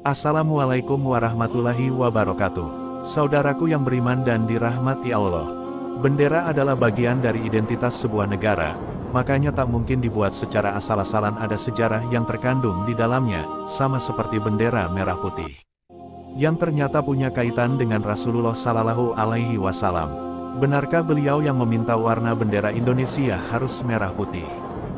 Assalamualaikum warahmatullahi wabarakatuh. Saudaraku yang beriman dan dirahmati Allah. Bendera adalah bagian dari identitas sebuah negara, makanya tak mungkin dibuat secara asal-asalan. Ada sejarah yang terkandung di dalamnya, sama seperti bendera merah putih, yang ternyata punya kaitan dengan Rasulullah Sallallahu Alaihi Wasallam. Benarkah beliau yang meminta warna bendera Indonesia harus merah putih?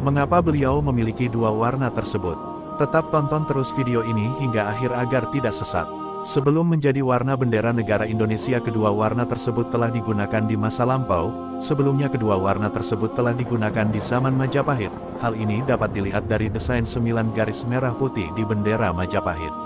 Mengapa beliau memiliki dua warna tersebut? Tetap tonton terus video ini hingga akhir agar tidak sesat. Sebelum menjadi warna bendera negara Indonesia, kedua warna tersebut telah digunakan di masa lampau. Sebelumnya kedua warna tersebut telah digunakan di zaman Majapahit. Hal ini dapat dilihat dari desain 9 garis merah putih di bendera Majapahit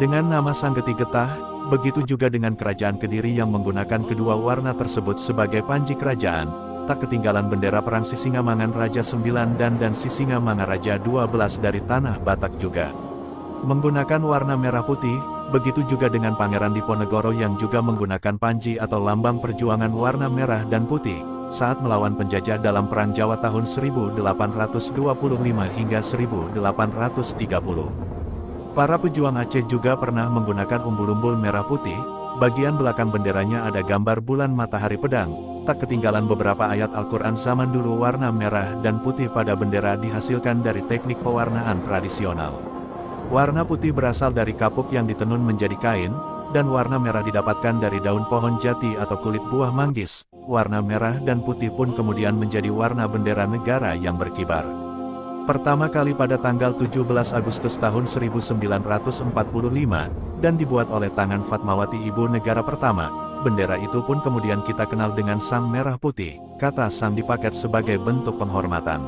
dengan nama Sanggeti Getah. Begitu juga dengan Kerajaan Kediri yang menggunakan kedua warna tersebut sebagai panji kerajaan. Tak ketinggalan bendera perang Sisingamangaraja Raja 9 dan Sisingamangaraja 12 dari tanah Batak juga menggunakan warna merah putih. Begitu juga dengan Pangeran Diponegoro yang juga menggunakan panji atau lambang perjuangan warna merah dan putih saat melawan penjajah dalam Perang Jawa tahun 1825 hingga 1830. Para pejuang Aceh juga pernah menggunakan umbul-umbul merah putih. Bagian belakang benderanya ada gambar bulan matahari pedang. Tak ketinggalan beberapa ayat Al-Quran zaman dulu. Warna merah dan putih pada bendera dihasilkan dari teknik pewarnaan tradisional. Warna putih berasal dari kapuk yang ditenun menjadi kain, dan warna merah didapatkan dari daun pohon jati atau kulit buah manggis. Warna merah dan putih pun kemudian menjadi warna bendera negara yang berkibar. Pertama kali pada tanggal 17 Agustus tahun 1945, dan dibuat oleh tangan Fatmawati ibu negara pertama. Bendera itu pun kemudian kita kenal dengan Sang Merah Putih. Kata Sang dipaket sebagai bentuk penghormatan.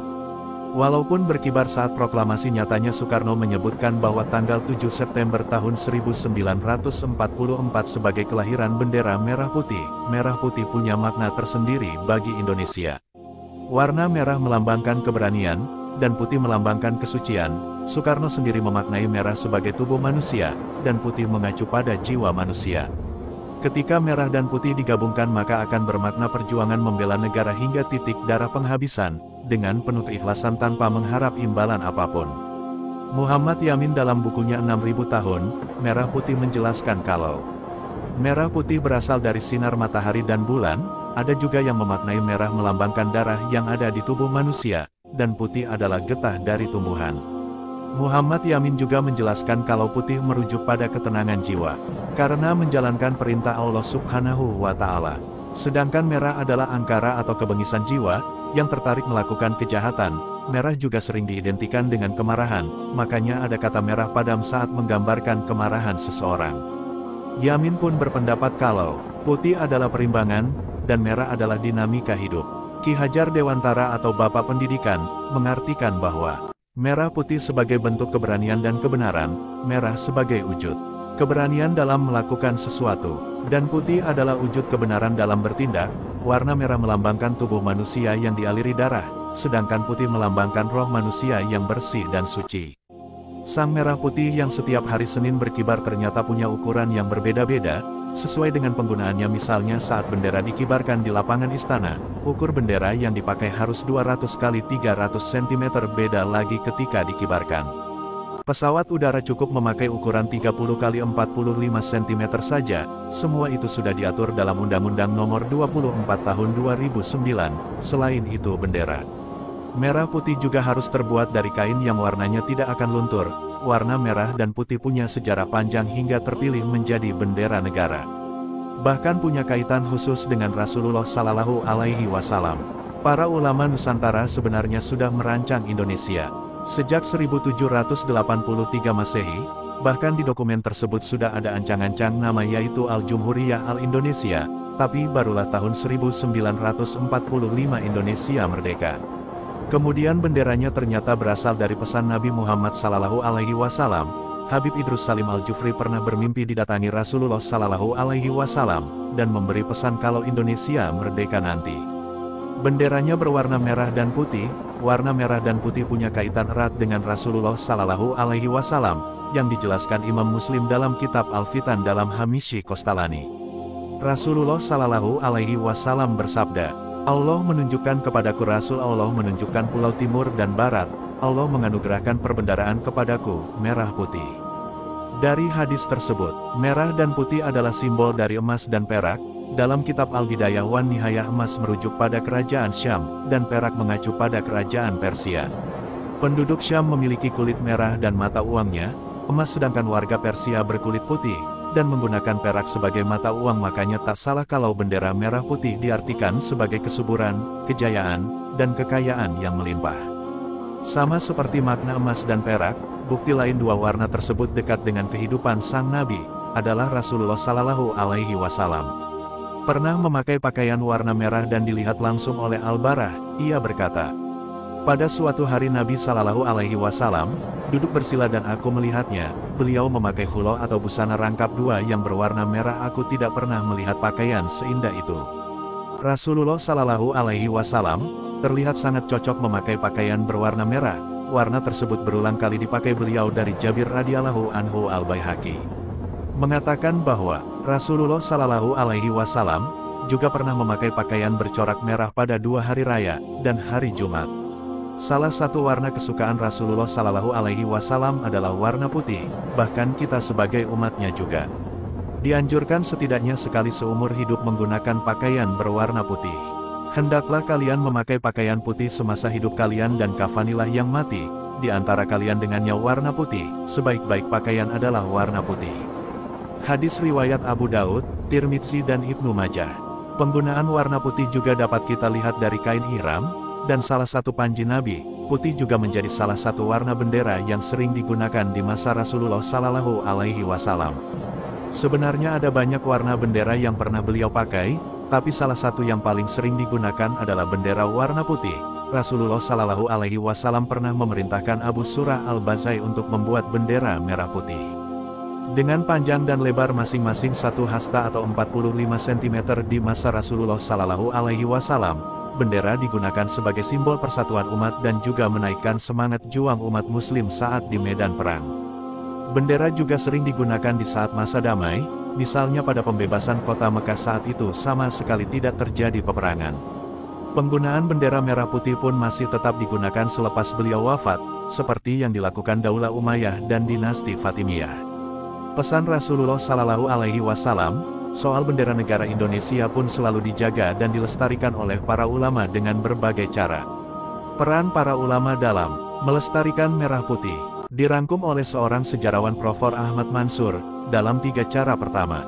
Walaupun berkibar saat proklamasi, nyatanya Soekarno menyebutkan bahwa tanggal 7 September tahun 1944 sebagai kelahiran bendera merah putih. Merah putih punya makna tersendiri bagi Indonesia. Warna merah melambangkan keberanian, dan putih melambangkan kesucian. Soekarno sendiri memaknai merah sebagai tubuh manusia, dan putih mengacu pada jiwa manusia. Ketika merah dan putih digabungkan maka akan bermakna perjuangan membela negara hingga titik darah penghabisan, dengan penuh keikhlasan tanpa mengharap imbalan apapun. Muhammad Yamin dalam bukunya 6000 tahun, Merah Putih menjelaskan kalau merah putih berasal dari sinar matahari dan bulan. Ada juga yang memaknai merah melambangkan darah yang ada di tubuh manusia, dan putih adalah getah dari tumbuhan. Muhammad Yamin juga menjelaskan kalau putih merujuk pada ketenangan jiwa, karena menjalankan perintah Allah Subhanahu wa Ta'ala. Sedangkan merah adalah angkara atau kebengisan jiwa, yang tertarik melakukan kejahatan. Merah juga sering diidentikan dengan kemarahan, makanya ada kata merah padam saat menggambarkan kemarahan seseorang. Yamin pun berpendapat kalau putih adalah perimbangan, dan merah adalah dinamika hidup. Ki Hajar Dewantara atau Bapak Pendidikan, mengartikan bahwa merah putih sebagai bentuk keberanian dan kebenaran, merah sebagai wujud keberanian dalam melakukan sesuatu, dan putih adalah wujud kebenaran dalam bertindak. Warna merah melambangkan tubuh manusia yang dialiri darah, sedangkan putih melambangkan roh manusia yang bersih dan suci. Sang Merah Putih yang setiap hari Senin berkibar ternyata punya ukuran yang berbeda-beda, sesuai dengan penggunaannya. Misalnya saat bendera dikibarkan di lapangan istana, ukur bendera yang dipakai harus 200 x 300 cm. Beda lagi ketika dikibarkan pesawat udara, cukup memakai ukuran 30 x 45 cm saja. Semua itu sudah diatur dalam Undang-Undang Nomor 24 Tahun 2009. Selain itu, bendera merah putih juga harus terbuat dari kain yang warnanya tidak akan luntur. Warna merah dan putih punya sejarah panjang hingga terpilih menjadi bendera negara. Bahkan punya kaitan khusus dengan Rasulullah Sallallahu Alaihi Wasallam. Para ulama Nusantara sebenarnya sudah merancang Indonesia sejak 1783 Masehi, bahkan di dokumen tersebut sudah ada ancang-ancang nama yaitu Al-Jumhuriyah Al-Indonesia, tapi barulah tahun 1945 Indonesia merdeka. Kemudian benderanya ternyata berasal dari pesan Nabi Muhammad Sallallahu Alaihi Wasallam. Habib Idrus Salim Al-Jufri pernah bermimpi didatangi Rasulullah Sallallahu Alaihi Wasallam, dan memberi pesan kalau Indonesia merdeka nanti benderanya berwarna merah dan putih. Warna merah dan putih punya kaitan erat dengan Rasulullah Sallallahu Alaihi Wasallam, yang dijelaskan Imam Muslim dalam kitab Al-Fitan dalam Hamishi Kostalani. Rasulullah Sallallahu Alaihi Wasallam bersabda, Allah menunjukkan kepadaku, Rasul Allah menunjukkan pulau timur dan barat, Allah menganugerahkan perbendaraan kepadaku, merah putih. Dari hadis tersebut, merah dan putih adalah simbol dari emas dan perak. Dalam kitab Al-Bidayah wan Nihayah, emas merujuk pada kerajaan Syam, dan perak mengacu pada kerajaan Persia. Penduduk Syam memiliki kulit merah dan mata uangnya, emas, sedangkan warga Persia berkulit putih, dan menggunakan perak sebagai mata uang. Makanya tak salah kalau bendera merah putih diartikan sebagai kesuburan, kejayaan, dan kekayaan yang melimpah. Sama seperti makna emas dan perak, bukti lain dua warna tersebut dekat dengan kehidupan sang Nabi, adalah Rasulullah Shallallahu Alaihi Wasallam. Pernah memakai pakaian warna merah dan dilihat langsung oleh Al-Barah. Ia berkata, pada suatu hari Nabi Shallallahu Alaihi Wasallam duduk bersila dan aku melihatnya. Beliau memakai hulo atau busana rangkap dua yang berwarna merah. Aku tidak pernah melihat pakaian seindah itu. Rasulullah Shallallahu Alaihi Wasallam terlihat sangat cocok memakai pakaian berwarna merah. Warna tersebut berulang kali dipakai beliau. Dari Jabir radhiyallahu anhu, Al-Baihaqi mengatakan bahwa Rasulullah Shallallahu Alaihi Wasallam juga pernah memakai pakaian bercorak merah pada 2 hari raya dan hari Jumat. Salah satu warna kesukaan Rasulullah Shallallahu Alaihi Wasallam adalah warna putih. Bahkan kita sebagai umatnya juga dianjurkan setidaknya sekali seumur hidup menggunakan pakaian berwarna putih. Hendaklah kalian memakai pakaian putih semasa hidup kalian, dan kafanilah yang mati di antara kalian dengannya warna putih. Sebaik-baik pakaian adalah warna putih. Hadis riwayat Abu Daud, Tirmidzi dan Ibnu Majah. Penggunaan warna putih juga dapat kita lihat dari kain ihram, dan salah satu panji Nabi. Putih juga menjadi salah satu warna bendera yang sering digunakan di masa Rasulullah Shallallahu Alaihi Wasallam. Sebenarnya ada banyak warna bendera yang pernah beliau pakai, tapi salah satu yang paling sering digunakan adalah bendera warna putih. Rasulullah Shallallahu Alaihi Wasallam pernah memerintahkan Abu Surah Al-Bazai untuk membuat bendera merah putih. Dengan panjang dan lebar masing-masing 1 hasta atau 45 cm di masa Rasulullah Shallallahu Alaihi Wasallam, bendera digunakan sebagai simbol persatuan umat dan juga menaikkan semangat juang umat muslim saat di medan perang. Bendera juga sering digunakan di saat masa damai, misalnya pada pembebasan kota Mekah saat itu sama sekali tidak terjadi peperangan. Penggunaan bendera merah putih pun masih tetap digunakan selepas beliau wafat, seperti yang dilakukan Daulah Umayyah dan dinasti Fatimiyah. Pesan Rasulullah Shallallahu Alaihi Wasallam soal bendera negara Indonesia pun selalu dijaga dan dilestarikan oleh para ulama dengan berbagai cara. Peran para ulama dalam melestarikan merah putih dirangkum oleh seorang sejarawan Prof. Ahmad Mansur dalam 3 cara. Pertama,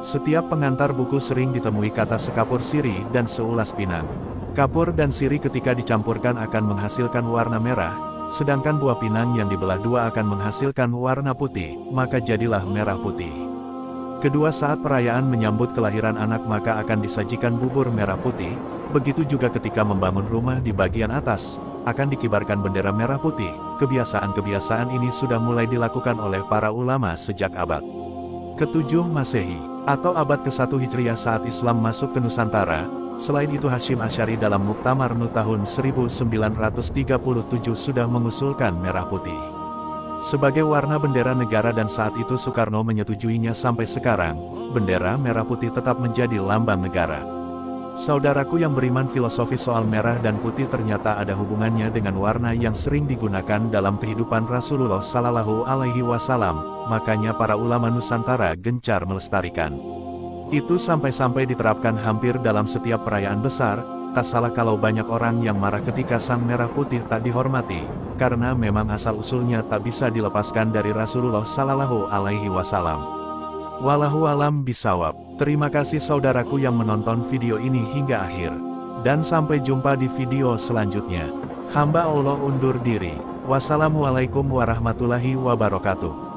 setiap pengantar buku sering ditemui kata sekapur siri dan seulas pinang. Kapur dan siri ketika dicampurkan akan menghasilkan warna merah, sedangkan buah pinang yang dibelah dua akan menghasilkan warna putih, maka jadilah merah putih. Kedua, saat perayaan menyambut kelahiran anak maka akan disajikan bubur merah putih. Begitu juga ketika membangun rumah, di bagian atas akan dikibarkan bendera merah putih. Kebiasaan-kebiasaan ini sudah mulai dilakukan oleh para ulama sejak abad ke-7 Masehi atau abad ke-1 Hijriah saat Islam masuk ke Nusantara. Selain itu, Hasyim Asy'ari dalam Muktamar Nu tahun 1937 sudah mengusulkan merah putih sebagai warna bendera negara, dan saat itu Soekarno menyetujuinya. Sampai sekarang, bendera merah putih tetap menjadi lambang negara. Saudaraku yang beriman, filosofi soal merah dan putih ternyata ada hubungannya dengan warna yang sering digunakan dalam kehidupan Rasulullah Shallallahu Alaihi Wasallam. Makanya para ulama Nusantara gencar melestarikan itu sampai-sampai diterapkan hampir dalam setiap perayaan besar. Tak salah kalau banyak orang yang marah ketika sang merah putih tak dihormati, karena memang asal-usulnya tak bisa dilepaskan dari Rasulullah Shallallahu Alaihi Wasallam. Wallahu alam bisawab. Terima kasih saudaraku yang menonton video ini hingga akhir. Dan sampai jumpa di video selanjutnya. Hamba Allah undur diri. Wassalamualaikum warahmatullahi wabarakatuh.